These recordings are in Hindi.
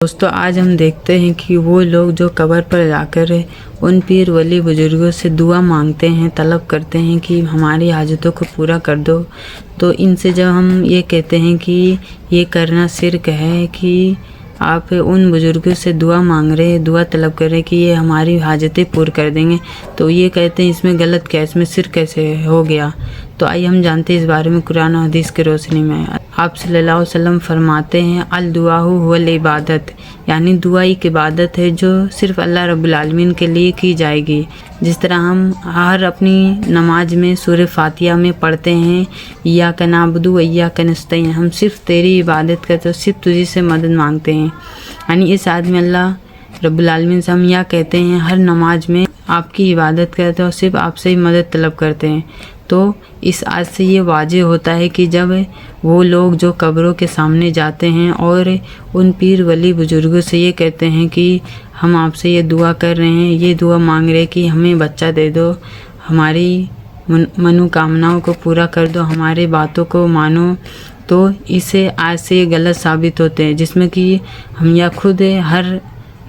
दोस्तों आज हम देखते हैं कि वो लोग जो कब्र पर जाकर उन पीर वली बुजुर्गों से दुआ मांगते हैं, तलब करते हैं कि हमारी हाजतों को पूरा कर दो। तो इनसे जब हम ये कहते हैं कि ये करना शिर्क है कि आप उन बुजुर्गों से दुआ मांग रहे हैं, दुआ तलब कर रहे हैं कि ये हमारी हाजतें पूरी कर देंगे, तो ये कहते हैं इसमें गलत क्या, इसमें शिर्क कैसे हो गया। तो आइए हम जानते हैं इस बारे में कुरान और हदीस की रोशनी में। आप सल्लल्लाहु अलैहि वसल्लम फरमाते हैं अल दुआहु हुवल इबादत, यानी दुआ एक इबादत है जो सिर्फ अल्लाह रब्बुल आलमीन के लिए की जाएगी। जिस तरह हम हर अपनी नमाज में सूरह फातिहा में पढ़ते हैं इय्याका नअबुदु व इय्याका नस्तईन, हम सिर्फ तेरी इबादत करते हैं, सिर्फ तुझी से मदद मांगते हैं। यानी इस आदमी अल्लाह रब्बुल आलमीन से हम यह कहते हैं हर नमाज में आपकी इबादत करते हैं और सिर्फ आपसे ही मदद तलब करते हैं। तो इस आज से ये वाजिब होता है कि जब वो लोग जो कब्रों के सामने जाते हैं और उन पीर वली बुजुर्गों से ये कहते हैं कि हम आपसे ये दुआ कर रहे हैं, ये दुआ मांग रहे हैं कि हमें बच्चा दे दो, हमारी मनोकामनाओं को पूरा कर दो, हमारी बातों को मानो, तो इसे आज से ये गलत साबित होते हैं। जिसमें कि हम या खुद हर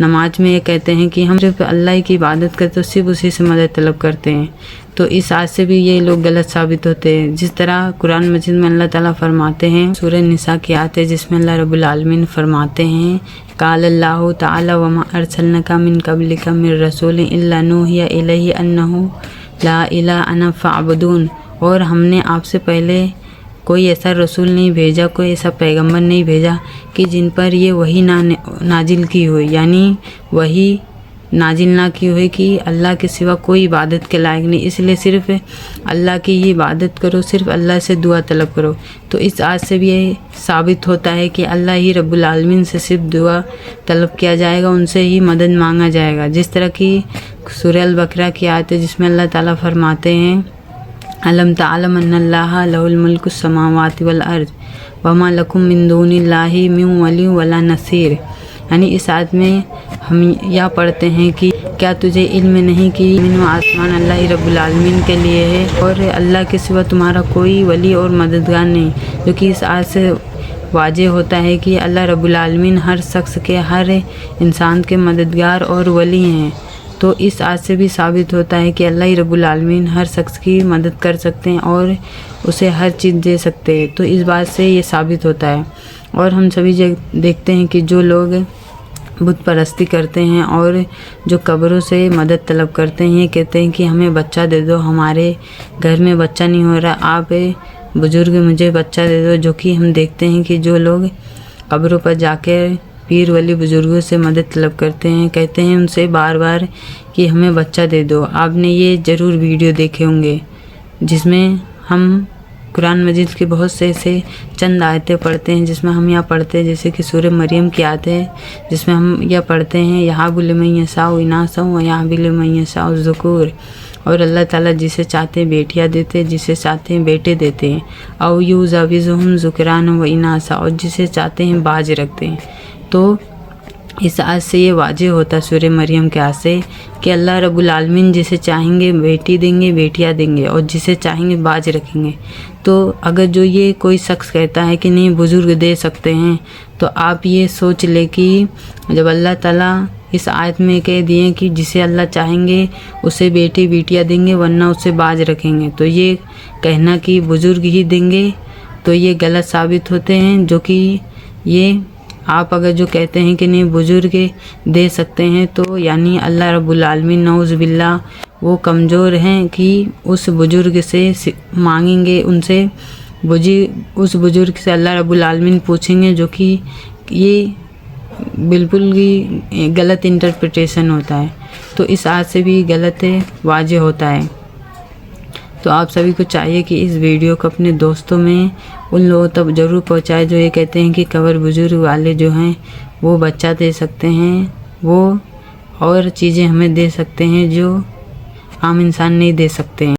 नमाज में ये कहते हैं कि हम सिर्फ अल्लाह की इबादत करते, तो सिर्फ उसी से मदद तलब करते हैं। तो इस आज से भी ये लोग गलत साबित होते हैं। जिस तरह कुरान मजीद में अल्लाह ताला फरमाते हैं, सूरह निसा की आयत है जिसमें अल्लाह रब्बुल आलमीन फरमाते हैं काल अल्लाहु ताला वमा अरसलनाका मिन कब्लिका मिर रसूलिन इल्ला नूहिया इलैहि अन्नहु ला इलाहा अना फअबुदून, और हमने आपसे पहले कोई ऐसा रसूल नहीं भेजा, कोई ऐसा पैगंबर नहीं भेजा कि जिन पर ये वही नाजिल की हुई, यानी वही नाजिल ना की हुई कि अल्लाह के सिवा कोई इबादत के लायक नहीं, इसलिए सिर्फ अल्लाह की ही इबादत करो, सिर्फ अल्लाह से दुआ तलब करो। तो इस आज से भी ये साबित होता है कि अल्लाह ही रब्बुल आलमीन से सिर्फ दुआ तलब किया जाएगा, उनसे ही मदद मांगा जाएगा। जिस तरह की सूरह अल बकरा की आयत है जिसमें अल्लाह ताला फरमाते हैं अलम तालम अन्नल्लाहा लहुल मुल्कु समावाति वल अर्ज़ वमा लकुम मिन दूनिल्लाहि मिन वली वला नसीर। यानी इस आयत में हम यह पढ़ते हैं कि क्या तुझे इल्म नहीं कि ज़मीन व आसमान अल्लाह ही रब्बुल आलमीन के लिए है और अल्लाह के सिवा तुम्हारा कोई वली और मददगार नहीं। जो कि इस आयत से वाज़ेह होता है कि अल्लाह रब्बुल आलमीन हर शख्स के, हर इंसान के मददगार और वली हैं। तो इस आज से भी साबित होता है कि अल्लाह ही रब्बुल आलमीन हर शख्स की मदद कर सकते हैं और उसे हर चीज़ दे सकते हैं। तो इस बात से ये साबित होता है। और हम सभी देखते हैं कि जो लोग बुत परस्ती करते हैं और जो कब्रों से मदद तलब करते हैं, ये कहते हैं कि हमें बच्चा दे दो, हमारे घर में बच्चा नहीं हो रहा, आप बुज़ुर्ग मुझे बच्चा दे दो। जो कि हम देखते हैं कि जो लोग कब्रों पर जाकर पीर वली बुजुर्गों से मदद तलब करते हैं, कहते हैं उनसे बार बार कि हमें बच्चा दे दो। आपने ये ज़रूर वीडियो देखे होंगे जिसमें हम कुरान मजीद के बहुत से ऐसे चंद आयतें पढ़ते हैं जिसमें हम यह पढ़ते हैं, जैसे कि सूरह मरियम की आयत है जिसमें हम यह पढ़ते हैं यहाबु लिमन यशाउ इनासा व यहाबु लिमन यशाउ ज़ुकूर, और अल्लाह ताला जिसे चाहते हैं बेटियाँ देते हैं, जिसे चाहते हैं बेटे देते हैं। औ युज़ाविजुहुम ज़ुकरान व इनासा, और जिसे चाहते हैं बाज रखते हैं। तो इस आज से ये वाजिब होता है सूरह मरियम के आज से कि अल्लाह रब्बुल आलमीन जिसे चाहेंगे बेटी देंगे, बेटियाँ देंगे, और जिसे चाहेंगे बाज रखेंगे। तो अगर जो ये कोई शख्स कहता है कि नहीं बुज़ुर्ग दे सकते हैं, तो आप ये सोच ले कि जब अल्लाह ताला इस आयत में कह दिए कि जिसे अल्लाह चाहेंगे उसे बेटी बेटियाँ देंगे वरना उसे बाज रखेंगे, तो ये कहना कि बुज़ुर्ग ही देंगे तो ये गलत साबित होते हैं। जो कि ये आप अगर जो कहते हैं कि नहीं बुज़ुर्ग दे सकते हैं, तो यानी अल्लाह रब्बुल आलमीन नऊज़ बिल्लाह वो कमज़ोर हैं कि उस बुज़ुर्ग से मांगेंगे, उनसे उस बुज़ुर्ग से अल्लाह रब्बुल आलमीन पूछेंगे। जो कि ये बिल्कुल ही गलत इंटरप्रिटेशन होता है। तो इस आज से भी गलत वाज़ेह होता है। तो आप सभी को चाहिए कि इस वीडियो को अपने दोस्तों में उन लोगों तक ज़रूर पहुंचाए जो ये कहते हैं कि कब्र बुजुर्ग वाले जो हैं वो बच्चा दे सकते हैं, वो और चीज़ें हमें दे सकते हैं जो आम इंसान नहीं दे सकते हैं।